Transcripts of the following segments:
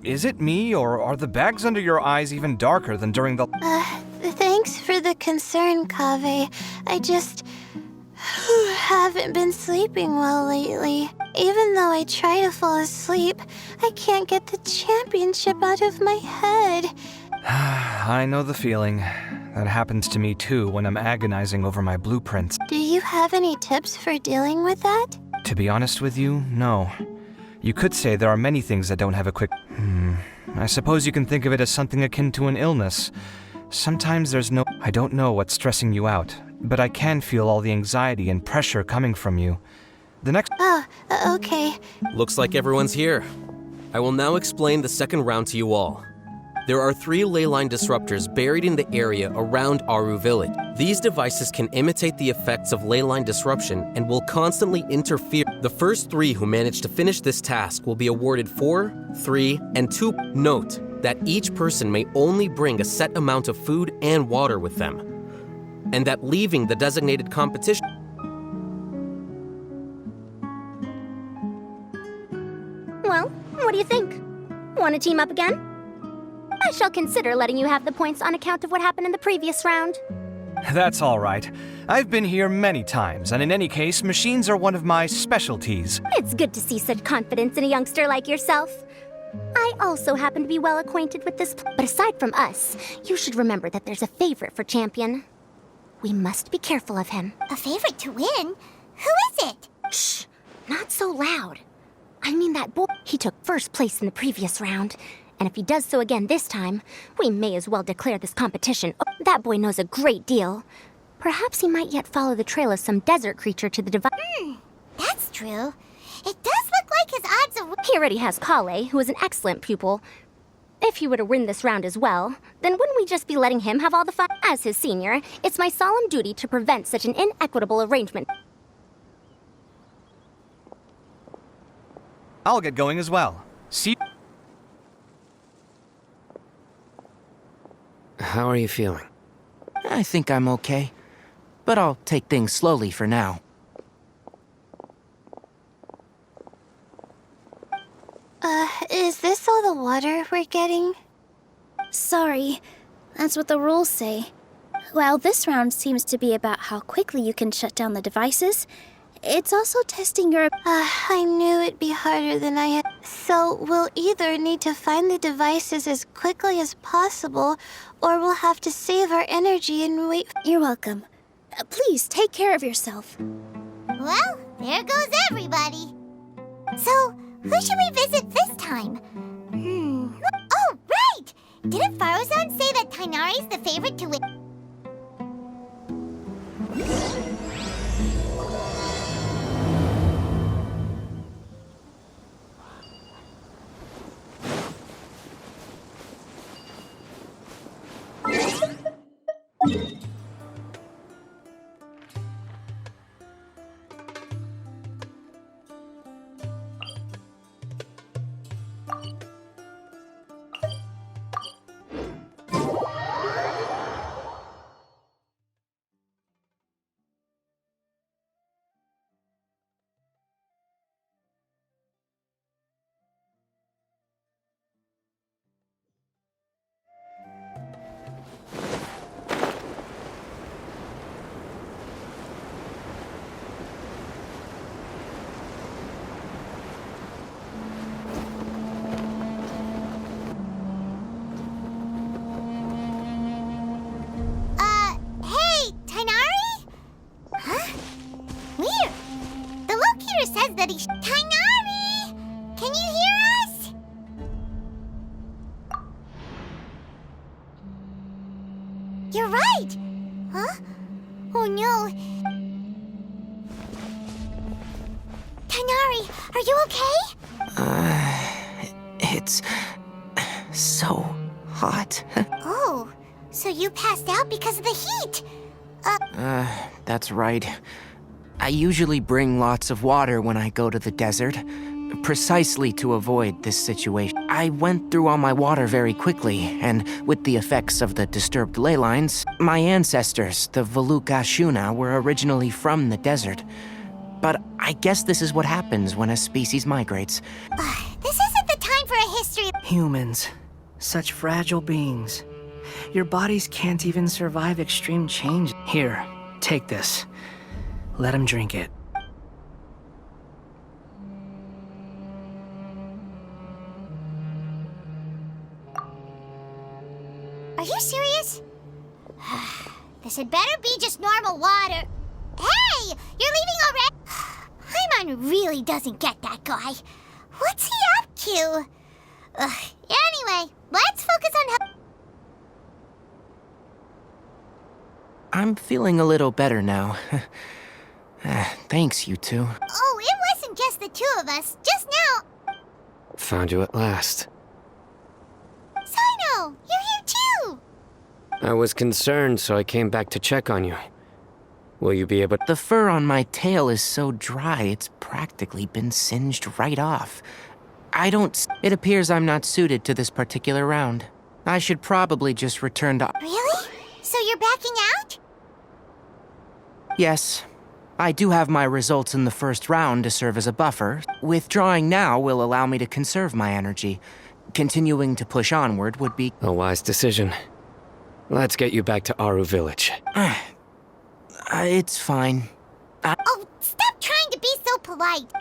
Is it me, or are the bags under your eyes even darker than during the... Thanks for the concern, Kaveh. I just haven't been sleeping well lately. Even though I try to fall asleep, I can't get the championship out of my head. I know the feeling. That happens to me too when I'm agonizing over my blueprints. Do you have any tips for dealing with that? To be honest with you, no. You could say there are many things that don't have a quick... I suppose you can think of it as something akin to an illness. Sometimes there's no... I don't know what's stressing you out, but I can feel all the anxiety and pressure coming from you. The next... Okay. Looks like everyone's here. I will now explain the second round to you all. There are 3 ley line disruptors buried in the area around Aru Village. These devices can imitate the effects of ley line disruption and will constantly interfere. The first 3 who manage to finish this task will be awarded 4, 3, and 2. Note that each person may only bring a set amount of food and water with them, and that leaving the designated competition... Well, what do you think? Want to team up again? I shall consider letting you have the points on account of what happened in the previous round. That's all right. I've been here many times, and in any case, machines are one of my specialties. It's good to see such confidence in a youngster like yourself. I also happen to be well acquainted with this, but aside from us, you should remember that there's a favorite for champion. We must be careful of him. A favorite to win? Who is it? Shh, not so loud. I mean that boy. He took first place in the previous round. And if he does so again this time, we may as well declare this competition. Oh, that boy knows a great deal. Perhaps he might yet follow the trail of some desert creature to the device. That's true. It does look like his odds of... He already has Kale, who is an excellent pupil. If he were to win this round as well, then wouldn't we just be letting him have all the fun? As his senior, it's my solemn duty to prevent such an inequitable arrangement. I'll get going as well. See... How are you feeling? I think I'm okay, but I'll take things slowly for now. Is this all the water we're getting? Sorry, that's what the rules say. While this round seems to be about how quickly you can shut down the devices, it's also testing your... I knew it'd be harder than I had. So we'll either need to find the devices as quickly as possible, or we'll have to save our energy and wait. You're welcome. Please take care of yourself. Well, there goes everybody. So, who should we visit this time? Oh, right! Didn't Faruzan say that Tighnari's the favorite to win? Hey, Tighnari? Huh? Weird. The locator says that he's... Tighnari! Can you hear us? You're right! Huh? Oh no. Tighnari, are you okay? It's... so hot. Oh, so you passed out because of the heat? That's right. I usually bring lots of water when I go to the desert, precisely to avoid this situation. I went through all my water very quickly, and with the effects of the disturbed ley lines, my ancestors, the Diluc Ashuna, were originally from the desert. But I guess this is what happens when a species migrates. This isn't the time for a history. Humans. Such fragile beings. Your bodies can't even survive extreme change. Here, take this. Let him drink it. Are you serious? This had better be just normal water. Hey! You're leaving already? Paimon really doesn't get that guy. What's he up to? Anyway, let's focus on how... I'm feeling a little better now. Thanks, you two. Oh, it wasn't just the two of us. Just now... Found you at last. Cyno, you're here too! I was concerned, so I came back to check on you. Will you be able to... The fur on my tail is so dry, it's practically been singed right off. It appears I'm not suited to this particular round. I should probably just return to... Really? So you're backing out? Yes. I do have my results in the first round to serve as a buffer. Withdrawing now will allow me to conserve my energy. Continuing to push onward would be... A wise decision. Let's get you back to Aru Village. It's fine. Oh, stop trying to be so polite.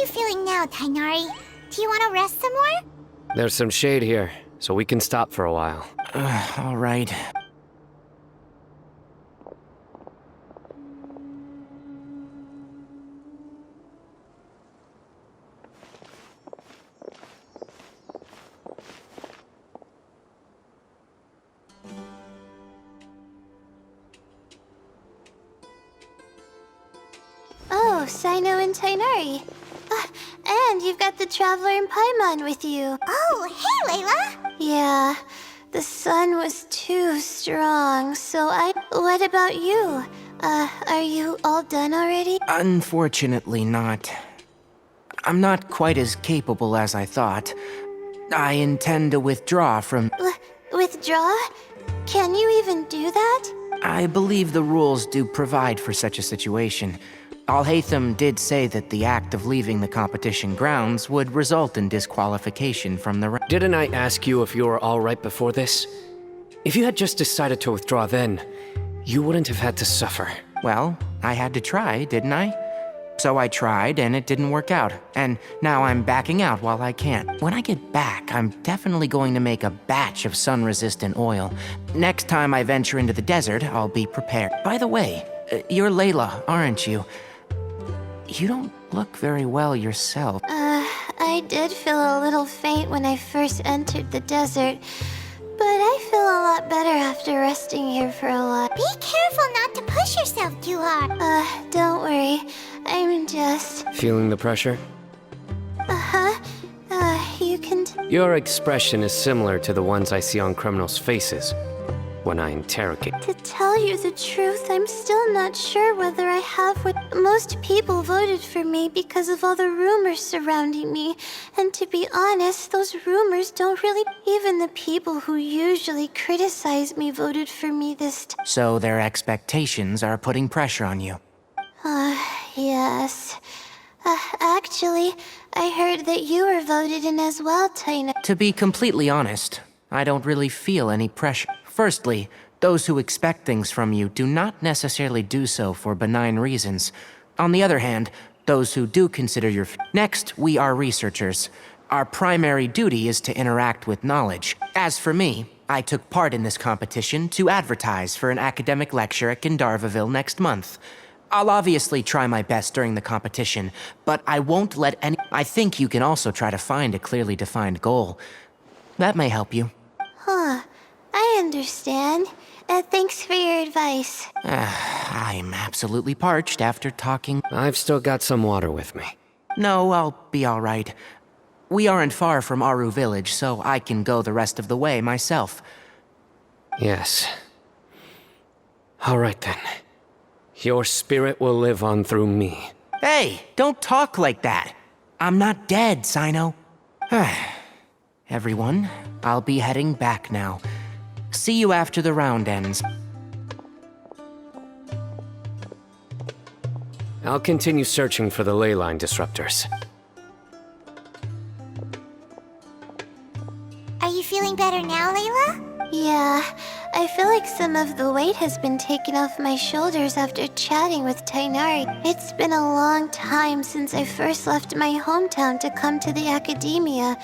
Feeling now, Tighnari? Do you want to rest some more? There's some shade here, so we can stop for a while. All right. Oh, Cyno and Tighnari. And you've got the Traveler and Paimon with you. Oh, hey, Layla! Yeah, the sun was too strong, so What about you? Are you all done already? Unfortunately not. I'm not quite as capable as I thought. I intend to withdraw from... Withdraw? Can you even do that? I believe the rules do provide for such a situation. Alhaitham did say that the act of leaving the competition grounds would result in disqualification from the... Didn't I ask you if you were all right before this? If you had just decided to withdraw then, you wouldn't have had to suffer. Well, I had to try, didn't I? So I tried, and it didn't work out. And now I'm backing out while I can't. When I get back, I'm definitely going to make a batch of sun-resistant oil. Next time I venture into the desert, I'll be prepared. By the way, you're Layla, aren't you? You don't look very well yourself. I did feel a little faint when I first entered the desert, but I feel a lot better after resting here for a while. Be careful not to push yourself too hard. Don't worry. I'm just... Feeling the pressure? Uh-huh. You can... Your expression is similar to the ones I see on criminals' faces when I interrogate. To tell you the truth, I'm still not sure whether I have what... Most people voted for me because of all the rumors surrounding me. And to be honest, those rumors don't really... Even the people who usually criticize me voted for me this time. So their expectations are putting pressure on you. Yes. Actually, I heard that you were voted in as well, Tighnari. To be completely honest, I don't really feel any pressure. Firstly, those who expect things from you do not necessarily do so for benign reasons. On the other hand, those who do consider your... Next, we are researchers. Our primary duty is to interact with knowledge. As for me, I took part in this competition to advertise for an academic lecture at Gandharvaville next month. I'll obviously try my best during the competition, but I won't let any... I think you can also try to find a clearly defined goal. That may help you. Huh. I understand. Thanks for your advice. I'm absolutely parched after talking... I've still got some water with me. No, I'll be all right. We aren't far from Aru village, so I can go the rest of the way myself. Yes. All right then. Your spirit will live on through me. Hey, don't talk like that. I'm not dead, Cyno. Everyone, I'll be heading back now. See you after the round ends. I'll continue searching for the leyline disruptors. Are you feeling better now, Layla? Yeah, I feel like some of the weight has been taken off my shoulders after chatting with Tighnari. It's been a long time since I first left my hometown to come to the academia.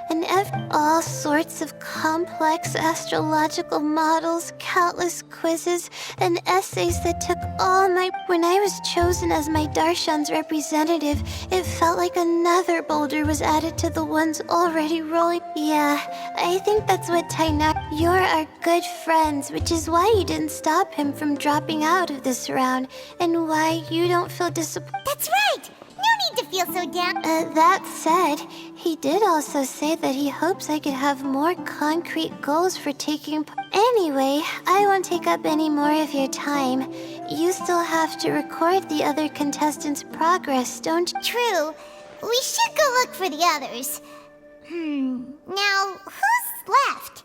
And all sorts of complex astrological models, countless quizzes, and essays that took all my... When I was chosen as my Darshan's representative, it felt like another boulder was added to the ones already rolling. Yeah, I think that's what Tighnari... You're our good friends, which is why you didn't stop him from dropping out of this round, and why you don't feel disappointed. That's right! No need to feel so down. That said, he did also say that he hopes I could have more concrete goals for taking part. Anyway, I won't take up any more of your time. You still have to record the other contestants' progress, don't you? True. We should go look for the others. Now, who's left?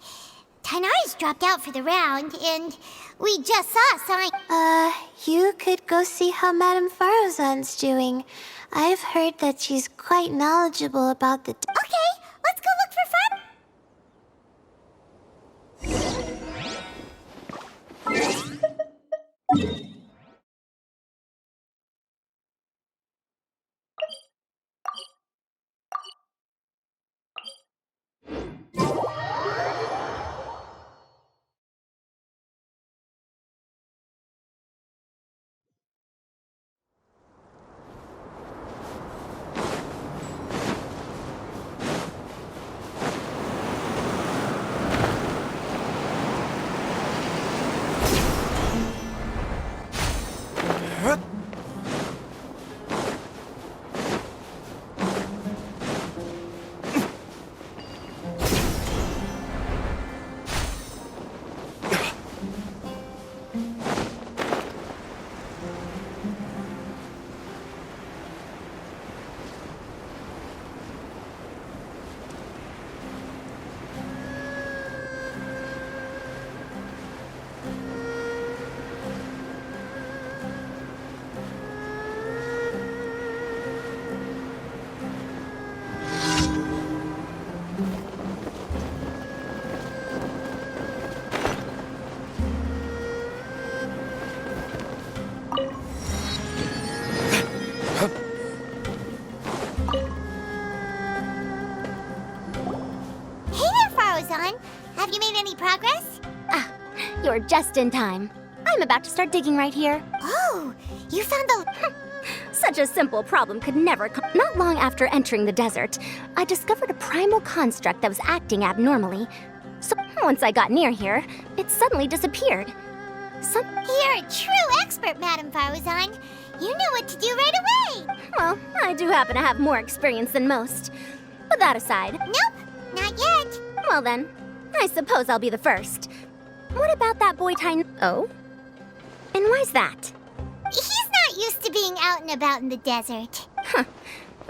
Tighnari's dropped out for the round, and we just saw Cyno. You could go see how Madame Faruzan's doing. I've heard that she's quite knowledgeable about the... Okay, let's go look for Far... Have you made any progress? You're just in time. I'm about to start digging right here. Oh, you found the... Such a simple problem could never come. Not long after entering the desert, I discovered a primal construct that was acting abnormally. So once I got near here, it suddenly disappeared. You're a true expert, Madame Faruzan. You knew what to do right away. Well, I do happen to have more experience than most. But that aside... Nope, not yet. Well then, I suppose I'll be the first. What about that boy Oh? And why's that? He's not used to being out and about in the desert. Huh.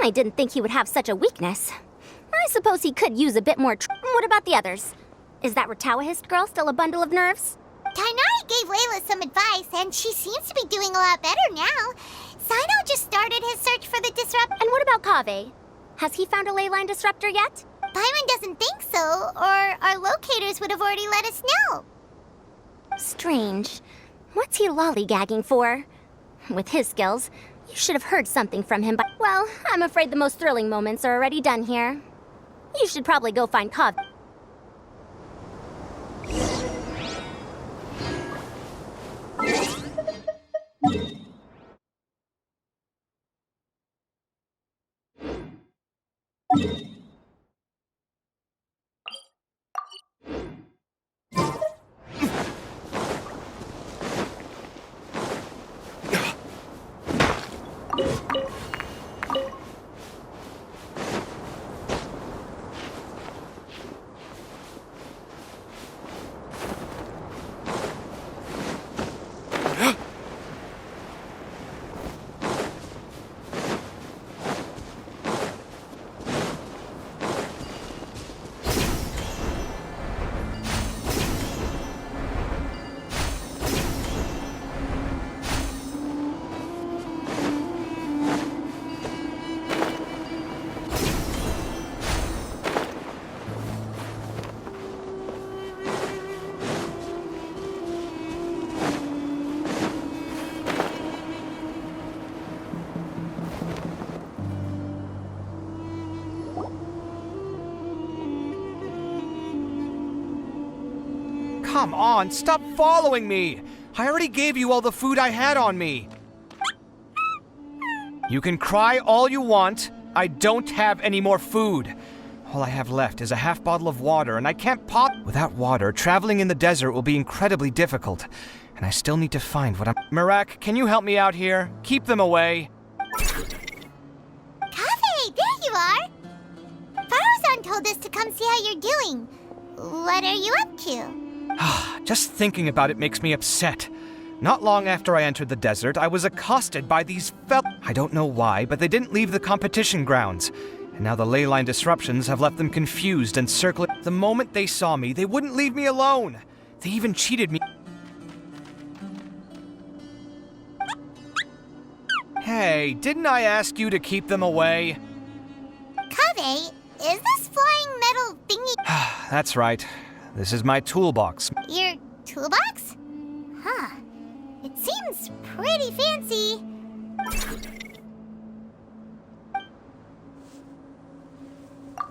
I didn't think he would have such a weakness. I suppose he could use a bit more What about the others? Is that Ratawahist girl still a bundle of nerves? Tighnari gave Layla some advice, and she seems to be doing a lot better now. Cyno just started his search for the disrupt... And what about Kaveh? Has he found a leyline disruptor yet? Byron doesn't think so, or our locators would have already let us know. Strange. What's he lollygagging for? With his skills, You should have heard something from him, but... Well, I'm afraid the most thrilling moments are already done here. You should probably go find Kaveh. Come on, stop following me! I already gave you all the food I had on me. You can cry all you want. I don't have any more food. All I have left is a half bottle of water, and I can't pop... Without water, traveling in the desert will be incredibly difficult. And I still need to find what I'm... Mirak, can you help me out here? Keep them away. Kaveh, there you are! Faruzan told us to come see how you're doing. What are you up to? Just thinking about it makes me upset. Not long after I entered the desert, I was accosted by these I don't know why, but they didn't leave the competition grounds. And now the leyline disruptions have left them confused and circling. The moment they saw me, they wouldn't leave me alone. They even cheated me. Hey, didn't I ask you to keep them away? Kaveh, is this flying metal thingy... That's right. This is my toolbox. Your toolbox? Huh. It seems pretty fancy.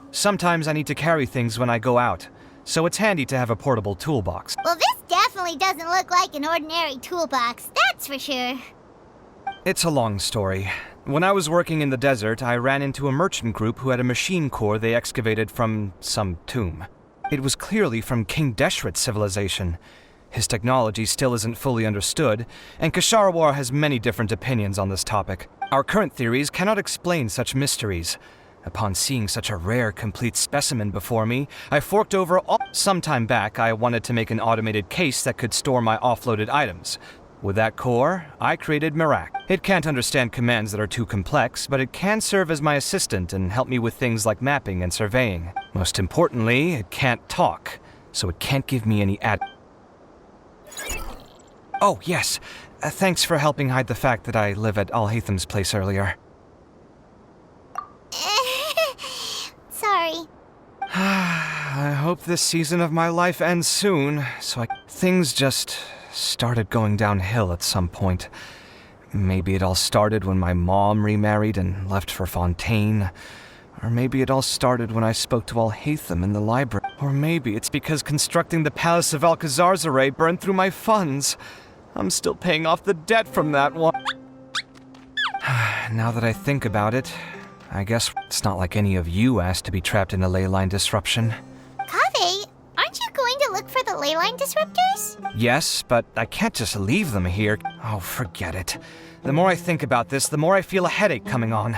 Sometimes I need to carry things when I go out, so it's handy to have a portable toolbox. Well, this definitely doesn't look like an ordinary toolbox, that's for sure. It's a long story. When I was working in the desert, I ran into a merchant group who had a machine core they excavated from some tomb. It was clearly from King Deshret's civilization. His technology still isn't fully understood, and Kasharawar has many different opinions on this topic. Our current theories cannot explain such mysteries. Upon seeing such a rare, complete specimen before me, I forked over all... Some time back, I wanted to make an automated case that could store my offloaded items. With that core, I created Mirak. It can't understand commands that are too complex, but it can serve as my assistant and help me with things like mapping and surveying. Most importantly, it can't talk, so it can't give me any Oh, yes. Thanks for helping hide the fact that I live at Alhaitham's place earlier. Sorry. I hope this season of my life ends soon, so things just started going downhill at some point. Maybe it all started when my mom remarried and left for Fontaine. Or maybe it all started when I spoke to Alhaitham in the library. Or maybe it's because constructing the Palace of Alcazar's burned through my funds. I'm still paying off the debt from that one. Now that I think about it, I guess it's not like any of you asked to be trapped in a leyline disruption. Kaveh, aren't you going to look for the leyline disruptors? Yes, but I can't just leave them here. Oh, forget it. The more I think about this, the more I feel a headache coming on.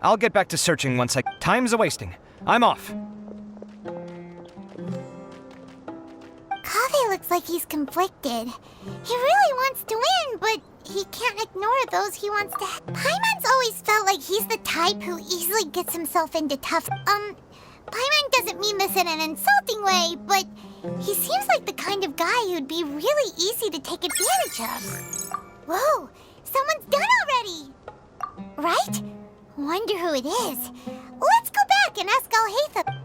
I'll get back to searching once Time's a-wasting. I'm off. Kaveh looks like he's conflicted. He really wants to win, but he can't ignore those he wants to... Paimon's always felt like he's the type who easily gets himself into tough... Paimon doesn't mean this in an insulting way, but he seems like the kind of guy who'd be really easy to take advantage of. Whoa, someone's done already! Right? Wonder who it is. Let's go back and ask Alhaitham.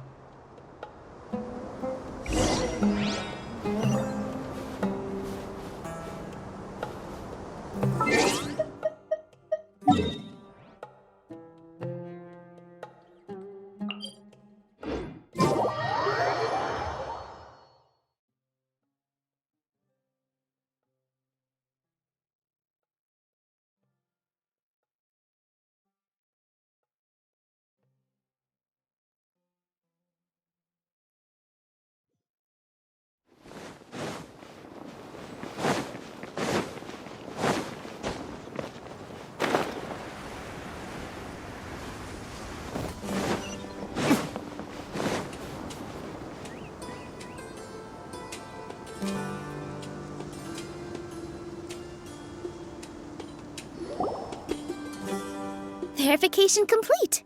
Verification complete.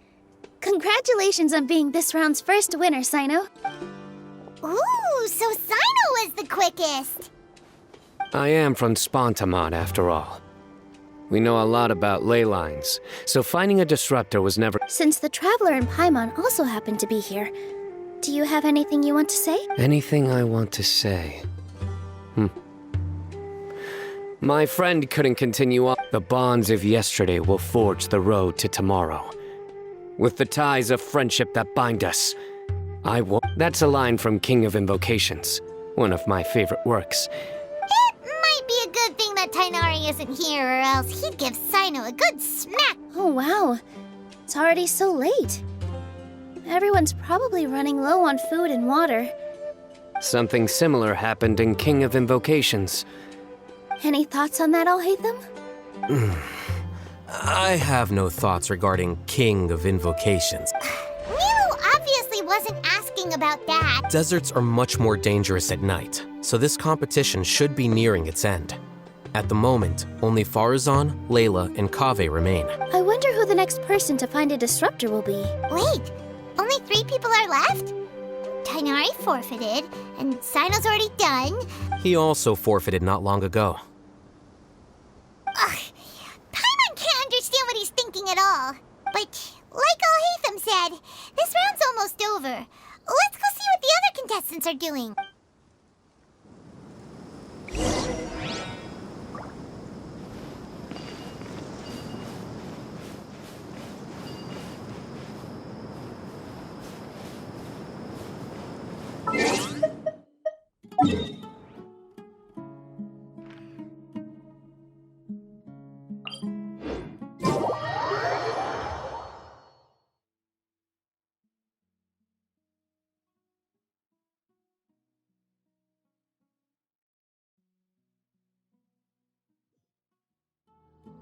Congratulations on being this round's first winner, Cyno. Ooh, so Cyno was the quickest. I am from Spontamod, after all. We know a lot about ley lines, so finding a disruptor was never... Since the Traveler and Paimon also happen to be here, do you have anything you want to say? Anything I want to say? My friend couldn't continue on. The bonds of yesterday will forge the road to tomorrow. With the ties of friendship that bind us, I won't... That's a line from King of Invocations, one of my favorite works. It might be a good thing that Tighnari isn't here, or else he'd give Cyno a good smack. Oh wow, it's already so late. Everyone's probably running low on food and water. Something similar happened in King of Invocations. Any thoughts on that, Alhaitham? I have no thoughts regarding King of Invocations. Milu obviously wasn't asking about that. Deserts are much more dangerous at night, so this competition should be nearing its end. At the moment, only Faruzan, Layla, and Kaveh remain. I wonder who the next person to find a disruptor will be. Wait, only 3 people are left? Tighnari forfeited, and Cyno's already done. He also forfeited not long ago. Ugh, Paimon can't understand what he's thinking at all. But, like Alhaitham said, this round's almost over. Let's go see what the other contestants are doing.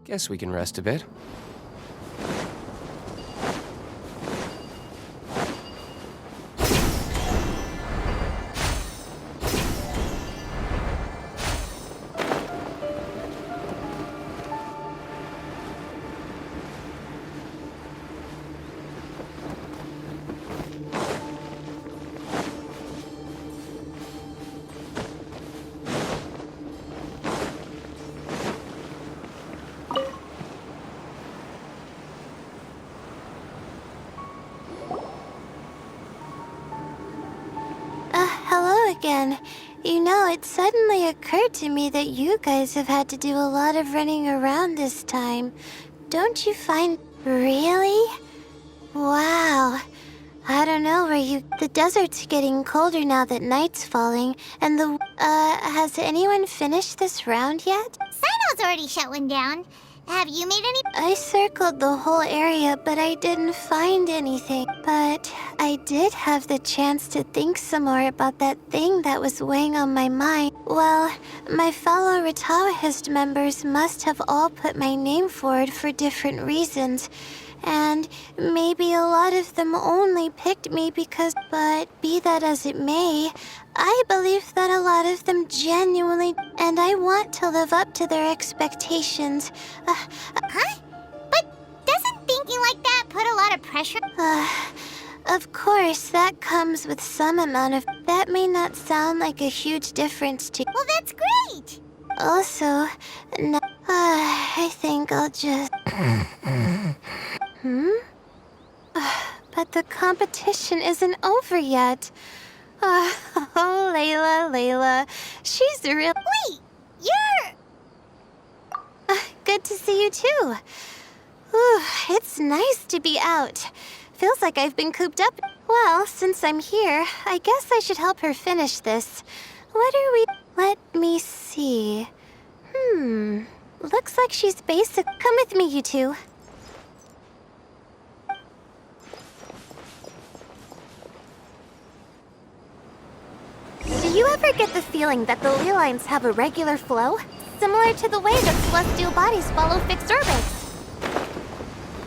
Guess we can rest a bit. Again. You know, it suddenly occurred to me that you guys have had to do a lot of running around this time. Don't you find... Really? Wow. I don't know where you... The desert's getting colder now that night's falling, and the... has anyone finished this round yet? Cyno's already shut one down. Have you made any? I circled the whole area, but I didn't find anything. But I did have the chance to think some more about that thing that was weighing on my mind. Well, my fellow Ritawahist members must have all put my name forward for different reasons. And maybe a lot of them only picked me because... But be that as it may, I believe that a lot of them genuinely... And I want to live up to their expectations. Huh? But doesn't thinking like that put a lot of pressure? Of course, that comes with some amount of... That may not sound like a huge difference to... Well, that's great! Also, no... I think I'll just... But the competition isn't over yet. Oh, Layla. She's real... Wait, you're... Good to see you too. Ooh, it's nice to be out. Feels like I've been cooped up. Well, since I'm here, I guess I should help her finish this. What are we... Let me see. Looks like she's basic... Come with me, you two. Do you ever get the feeling that the ley lines have a regular flow? Similar to the way that celestial bodies follow fixed orbits.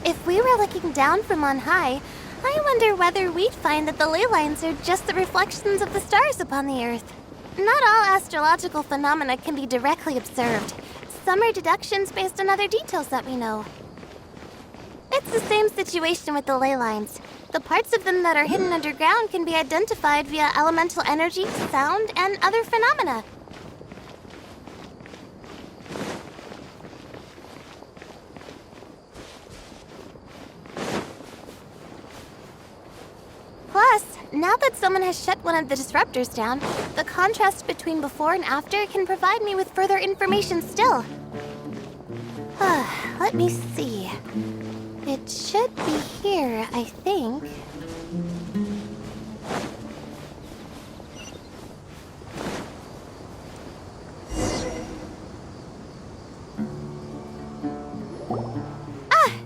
If we were looking down from on high, I wonder whether we'd find that the ley lines are just the reflections of the stars upon the Earth. Not all astrological phenomena can be directly observed. Some are deductions based on other details that we know. It's the same situation with the ley lines. The parts of them that are hidden underground can be identified via elemental energy, sound, and other phenomena. Plus, now that someone has shut one of the disruptors down, the contrast between before and after can provide me with further information still. Let me see. It should be here, I think.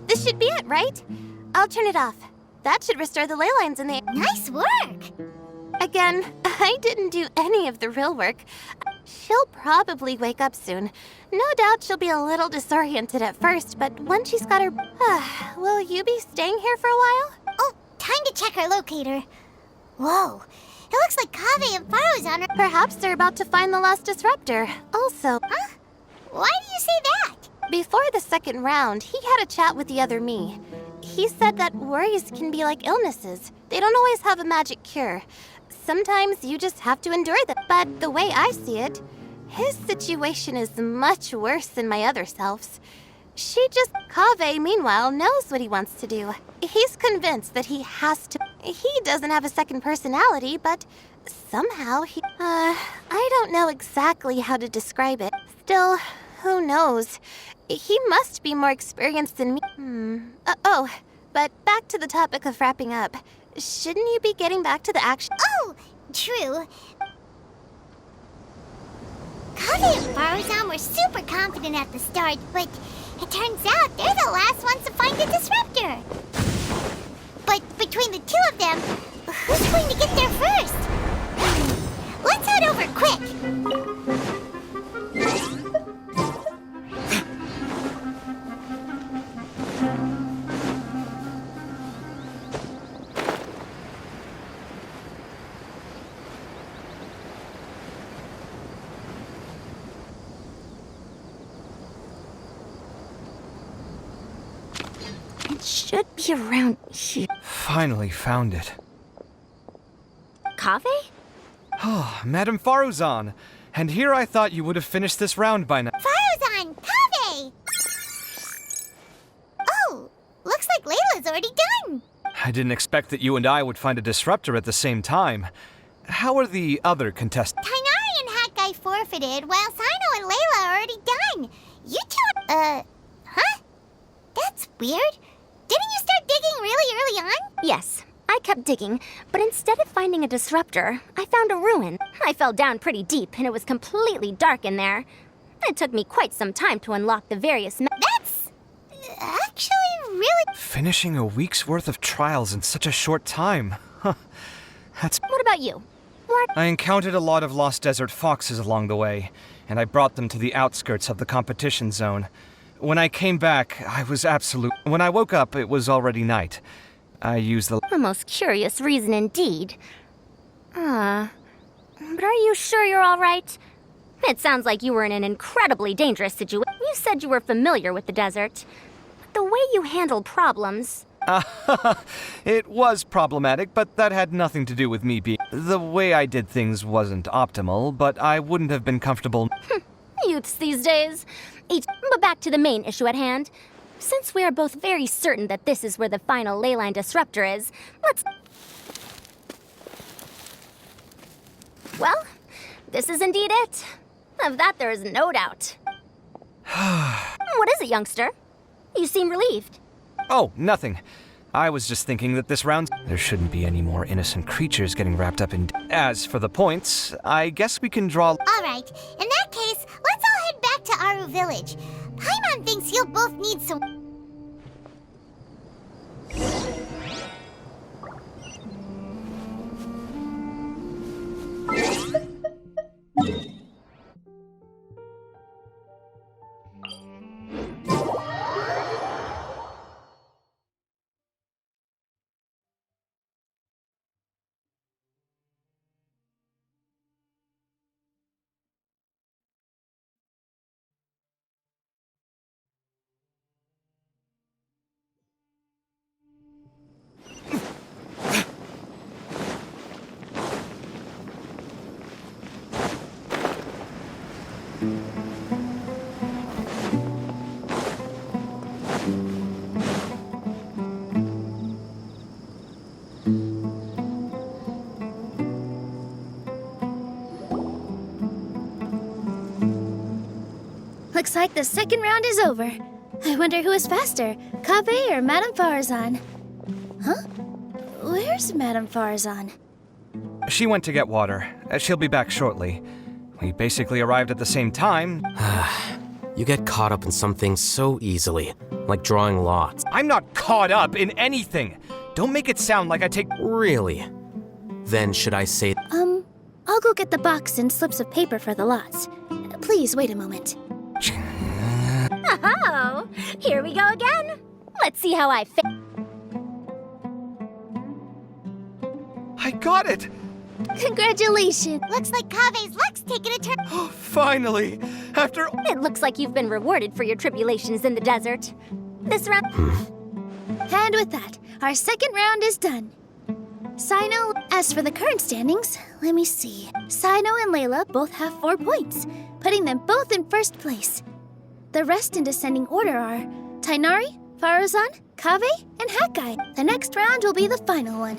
This should be it, right? I'll turn it off. That should restore the ley lines in the... Nice work! Again, I didn't do any of the real work. She'll probably wake up soon. No doubt she'll be a little disoriented at first, but once she's got her... Will you be staying here for a while? Oh, time to check our locator. Whoa, it looks like Kaveh and Faruzan are... Perhaps they're about to find the last disruptor. Also... Huh? Why do you say that? Before the second round, he had a chat with the other me. He said that worries can be like illnesses. They don't always have a magic cure. Sometimes you just have to endure them. But the way I see it, his situation is much worse than my other self's. Kaveh, meanwhile, knows what he wants to do. He's convinced that he has to. He doesn't have a second personality, but somehow I don't know exactly how to describe it. Still, who knows? He must be more experienced than me. But back to the topic of wrapping up. Shouldn't you be getting back to the action? Oh, true. Kaveh and Faruzan were super confident at the start, but it turns out they're the last ones to find the disruptor. But between the two of them, who's going to get there first? Let's head over quick. Should be around here. Finally found it. Kaveh? Oh, Madame Faruzan. And here I thought you would have finished this round by now. Faruzan! Kaveh! Oh, looks like Layla's already done. I didn't expect that you and I would find a disruptor at the same time. How are the other contestants? Tighnari and Hat Guy forfeited, while Cyno and Layla are already done. You two... huh? That's weird. Didn't you start digging really early on? Yes, I kept digging, but instead of finding a disruptor, I found a ruin. I fell down pretty deep, and it was completely dark in there. It took me quite some time to unlock the various That's... actually really... Finishing a week's worth of trials in such a short time. Huh. That's... What about you? I encountered a lot of lost desert foxes along the way, and I brought them to the outskirts of the competition zone. When I came back, I was absolute... When I woke up, it was already night. I used the... A most curious reason indeed. But are you sure you're all right? It sounds like you were in an incredibly dangerous situation. You said you were familiar with the desert. But the way you handle problems... It was problematic, but that had nothing to do with me being... The way I did things wasn't optimal, but I wouldn't have been comfortable... Youths these days. But back to the main issue at hand. Since we are both very certain that this is where the final leyline disruptor is, let's... Well, this is indeed it. Of that there is no doubt. What is it, youngster? You seem relieved. Oh, nothing. I was just thinking that this round... There shouldn't be any more innocent creatures getting wrapped up in... As for the points, I guess we can draw... Alright, in that case, let's all head back to Aru Village. Paimon thinks you'll both need some... Looks like the second round is over. I wonder who is faster, Kaveh or Madame Faruzan? Huh? Where's Madame Faruzan? She went to get water. She'll be back shortly. We basically arrived at the same time. You get caught up in some things so easily, like drawing lots. I'm not caught up in anything. Don't make it sound like I take... Really? Then should I say... I'll go get the box and slips of paper for the lots. Please wait a moment. Oh, here we go again. Let's see how I fit. I got it! Congratulations! Looks like Kaveh's luck's taking a turn. Oh, finally! After... It looks like you've been rewarded for your tribulations in the desert. This round... And with that, our second round is done. Cyno, as for the current standings, let me see. Cyno and Layla both have 4 points, putting them both in first place. The rest in descending order are Tighnari, Faruzan, Kaveh, and Hakai. The next round will be the final one.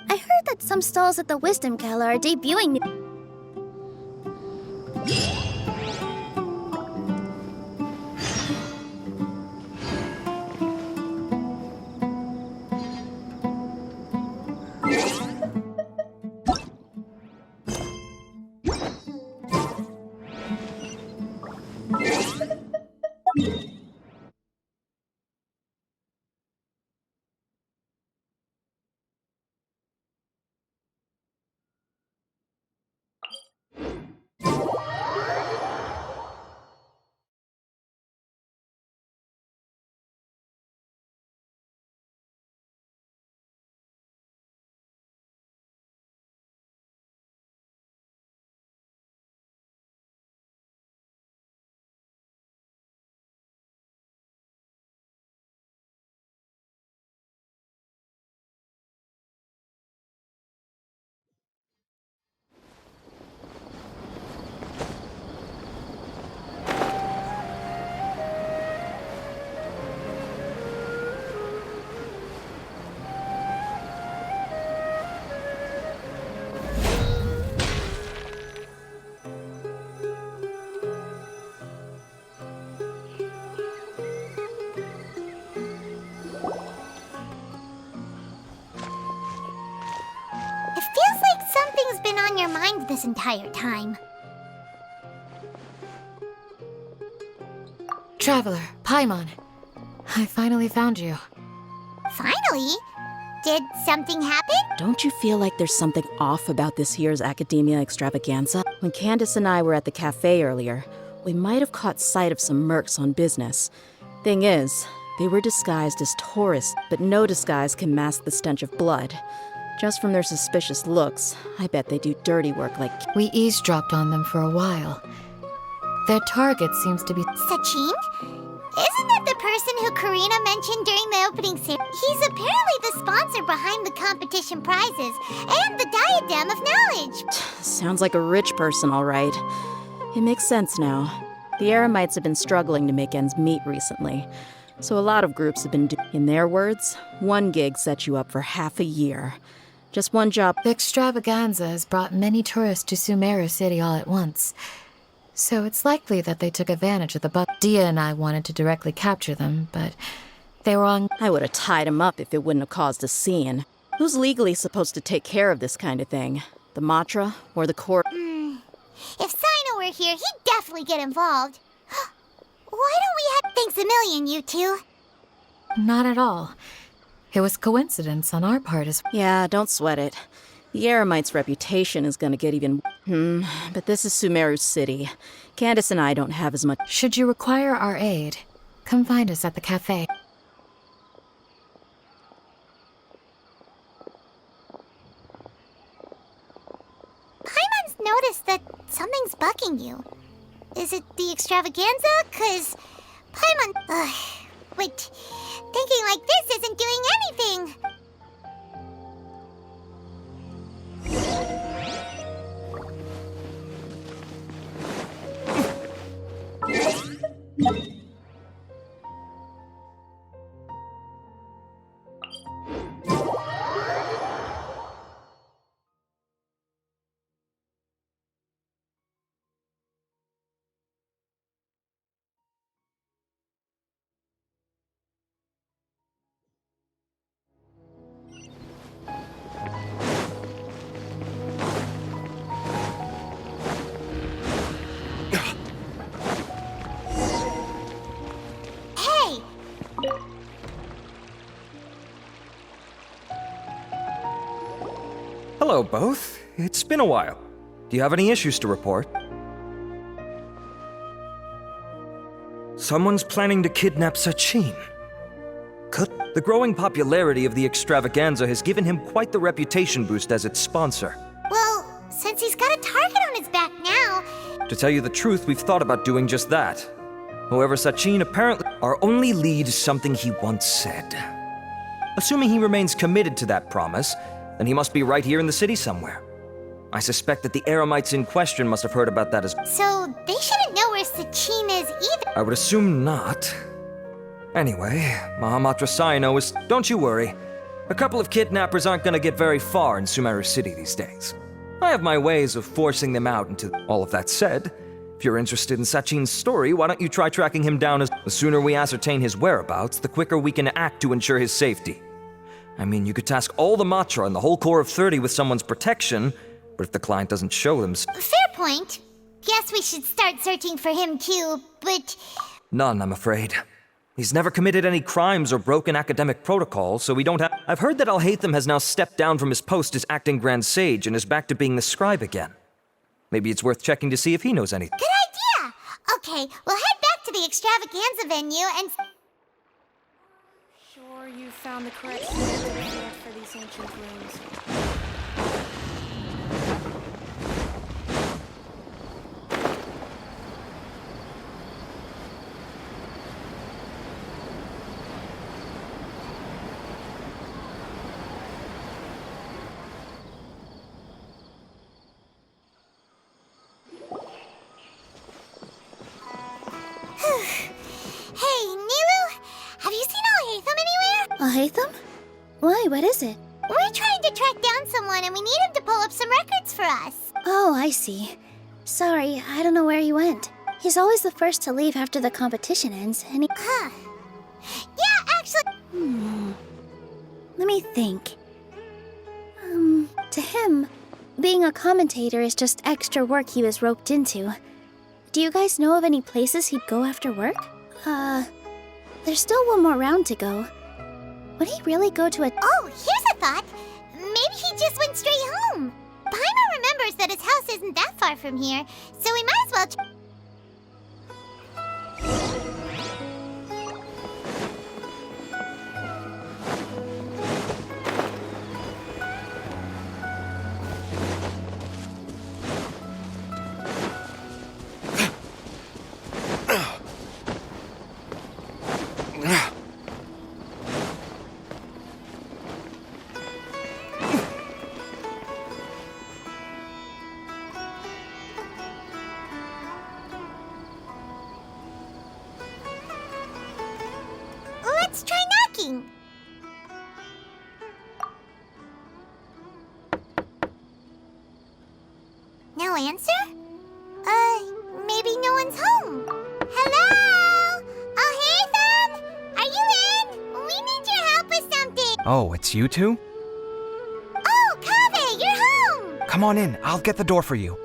I heard that some stalls at the Wisdom Gala are debuting new... On your mind this entire time. Traveler, Paimon. I finally found you. Finally? Did something happen? Don't you feel like there's something off about this year's Academia extravaganza? When Candace and I were at the cafe earlier, we might have caught sight of some mercs on business. Thing is, they were disguised as tourists, but no disguise can mask the stench of blood. Just from their suspicious looks, I bet they do dirty work like... We eavesdropped on them for a while. Their target seems to be... Sachin? Isn't that the person who Karina mentioned during the opening ceremony? He's apparently the sponsor behind the competition prizes and the Diadem of Knowledge. Sounds like a rich person, all right. It makes sense now. The Eremites have been struggling to make ends meet recently, so a lot of groups have been in their words, one gig sets you up for half a year. Just one job. The extravaganza has brought many tourists to Sumeru City all at once. So it's likely that they took advantage of the bug. Dia and I wanted to directly capture them, but they were on... I would have tied him up if it wouldn't have caused a scene. Who's legally supposed to take care of this kind of thing? The Matra or the court? If Cyno were here, he'd definitely get involved. Why don't we have... Thanks a million, you two. Not at all. It was coincidence on our part as well. Yeah, don't sweat it. The Eremite's reputation is gonna get even... but this is Sumeru City. Candace and I don't have as much... Should you require our aid, come find us at the cafe. Paimon's noticed that something's bugging you. Is it the extravaganza? 'Cause Paimon... Wait, thinking like this isn't doing anything. Hello, both. It's been a while. Do you have any issues to report? Someone's planning to kidnap Sachin. The growing popularity of the extravaganza has given him quite the reputation boost as its sponsor. Well, since he's got a target on his back now... To tell you the truth, we've thought about doing just that. However, Sachin apparently... Our only lead is something he once said. Assuming he remains committed to that promise, then he must be right here in the city somewhere. I suspect that the Eremites in question must have heard about that as... So, they shouldn't know where Sachin is either. I would assume not. Anyway, Mahamatra Cyno is... Don't you worry. A couple of kidnappers aren't gonna get very far in Sumeru City these days. I have my ways of forcing them out into... All of that said, if you're interested in Sachin's story, why don't you try tracking him down as... The sooner we ascertain his whereabouts, the quicker we can act to ensure his safety. I mean, you could task all the Matra and the whole Corps of 30 with someone's protection, but if the client doesn't show them... Fair point. Guess we should start searching for him too, but... None, I'm afraid. He's never committed any crimes or broken academic protocol, so we don't have... I've heard that Alhaitham has now stepped down from his post as acting Grand Sage and is back to being the scribe again. Maybe it's worth checking to see if he knows anything. Good idea! Okay, we'll head back to the extravaganza venue and... Sure you found the correct standard for these ancient ruins. Hey, Nilu! Have you seen Alhaitham anywhere? Alhaitham? Why, what is it? We're trying to track down someone and we need him to pull up some records for us. Oh, I see. Sorry, I don't know where he went. He's always the first to leave after the competition ends, and he... Huh. Yeah, actually... Let me think. To him, being a commentator is just extra work he was roped into. Do you guys know of any places he'd go after work? There's still one more round to go. Would he really go to a... Oh, here's a thought. Maybe he just went straight home. Paimon remembers that his house isn't that far from here, so we might as well... Let's try knocking. No answer? Maybe no one's home. Hello? Alhaitham? Are you in? We need your help with something. Oh, it's you two? Oh, Kaveh, you're home. Come on in, I'll get the door for you.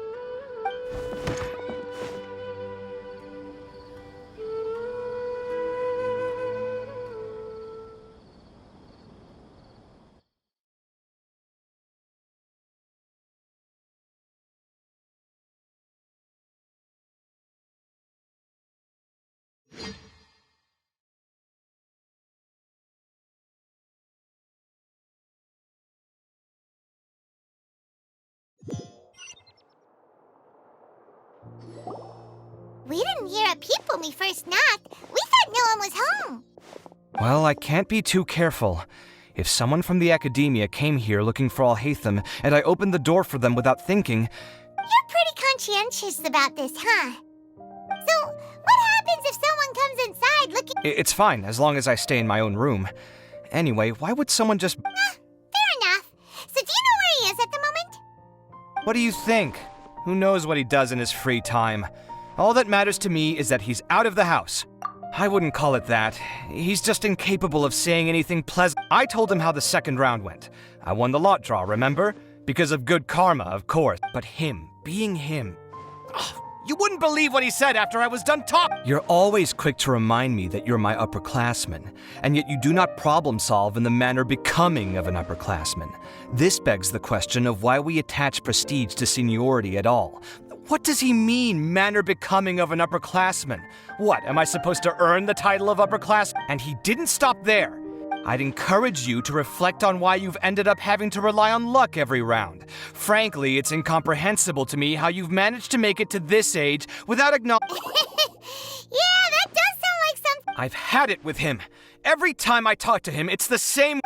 We didn't hear a peep when we first knocked. We thought no one was home. Well, I can't be too careful. If someone from the academia came here looking for Alhaitham, and I opened the door for them without thinking... You're pretty conscientious about this, huh? So, what happens if someone It's fine, as long as I stay in my own room. Anyway, why would someone just... Fair enough. So do you know where he is at the moment? What do you think? Who knows what he does in his free time? All that matters to me is that he's out of the house. I wouldn't call it that. He's just incapable of saying anything pleasant. I told him how the second round went. I won the lot draw, remember? Because of good karma, of course. But him, being him... You wouldn't believe what he said after I was done talking! You're always quick to remind me that you're my upperclassman, and yet you do not problem solve in the manner becoming of an upperclassman. This begs the question of why we attach prestige to seniority at all. What does he mean, manner becoming of an upperclassman? What, am I supposed to earn the title of upperclass? And he didn't stop there. I'd encourage you to reflect on why you've ended up having to rely on luck every round. Frankly, it's incomprehensible to me how you've managed to make it to this age without acknowledging... Yeah, that does sound like something. I've had it with him. Every time I talk to him, it's the same...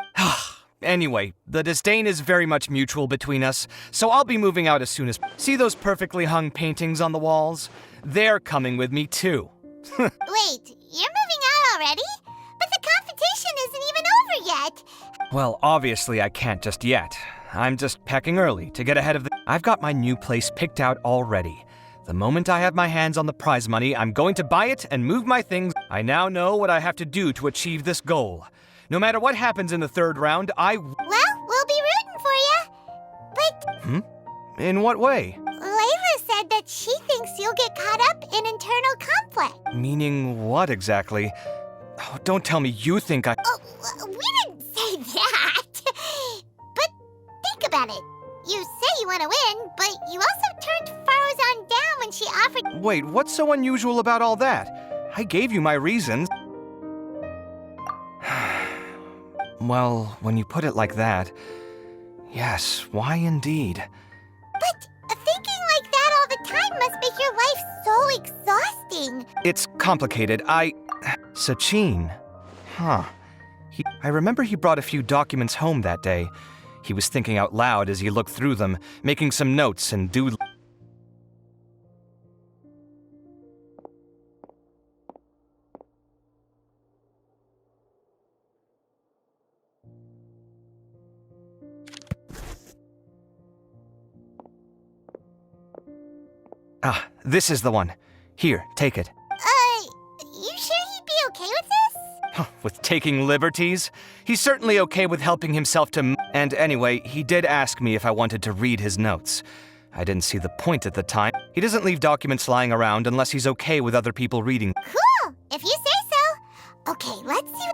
Anyway, the disdain is very much mutual between us, so I'll be moving out as soon as... See those perfectly hung paintings on the walls? They're coming with me too. Wait, you're moving out already? But the competition isn't even over yet. Well, obviously I can't just yet. I'm just packing early to get ahead of the... I've got my new place picked out already. The moment I have my hands on the prize money, I'm going to buy it and move my things. I now know what I have to do to achieve this goal. No matter what happens in the third round, Well, we'll be rooting for you. But... In what way? Layla said that she thinks you'll get caught up in internal conflict. Meaning what exactly? Oh, don't tell me you think I... Oh, we didn't say that. But think about it. You say you want to win, but you also turned Faruzan down when she offered... Wait, what's so unusual about all that? I gave you my reasons. Well, when you put it like that, yes, why indeed? But thinking like that all the time must make your life so exhausting. It's complicated. Sachin. Huh. I remember he brought a few documents home that day. He was thinking out loud as he looked through them, making some notes and doodling. This is the one. Here, take it. You sure he'd be okay with this? With taking liberties? He's certainly okay with helping himself to... And anyway, he did ask me if I wanted to read his notes. I didn't see the point at the time. He doesn't leave documents lying around unless he's okay with other people reading. Cool, if you say so. Okay, let's see...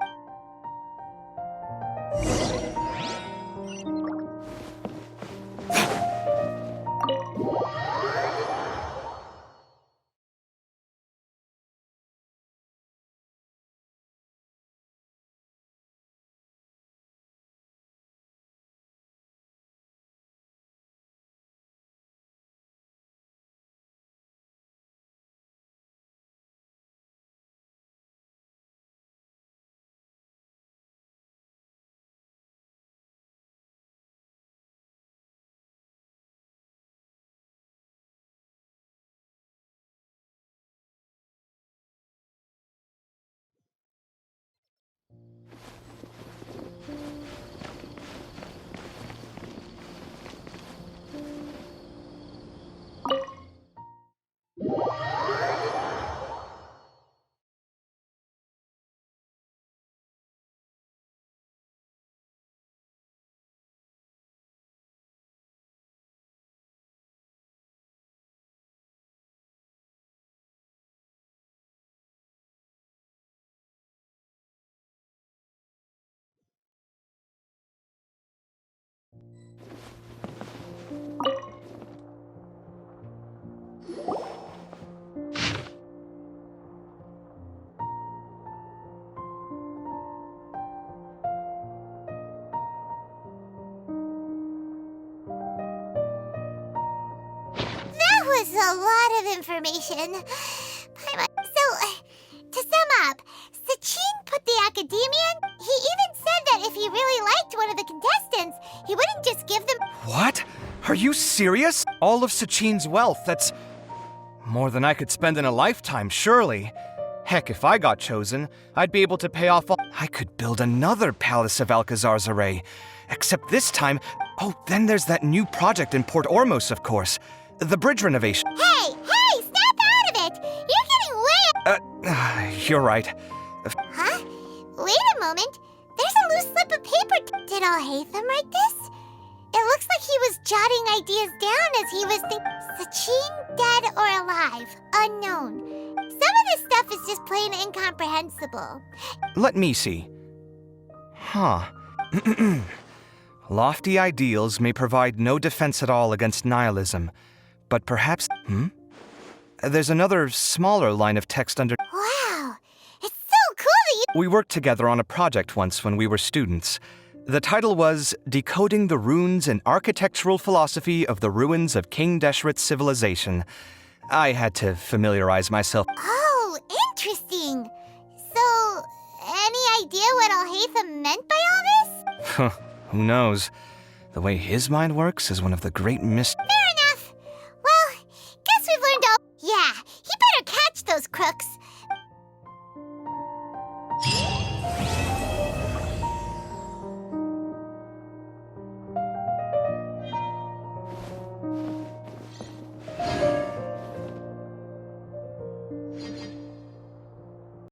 was a lot of information. So, to sum up, Sachin put the academia in. He even said that if he really liked one of the contestants, he wouldn't just give them... What? Are you serious? All of Sachin's wealth, that's more than I could spend in a lifetime, surely. Heck, if I got chosen, I'd be able to pay off all— I could build another Palace of Alcazar's array. Except this time— oh, then there's that new project in Port Ormos, of course. The bridge renovation. Hey, snap out of it! You're getting way— You're right. Huh? Wait a moment. There's a loose slip of paper. Did Alhaitham write this? It looks like he was jotting ideas down as he was thinking. Sachin, dead or alive? Unknown. Some of this stuff is just plain incomprehensible. Let me see. Huh. Lofty ideals may provide no defense at all against nihilism, but perhaps— There's another, smaller line of text under— Wow! It's so cool that you— We worked together on a project once when we were students. The title was Decoding the Runes and Architectural Philosophy of the Ruins of King Deshret's Civilization. I had to familiarize myself. Oh, interesting. So, any idea what Alhaitham meant by all this? Who knows? The way his mind works is one of the great mysteries. Fair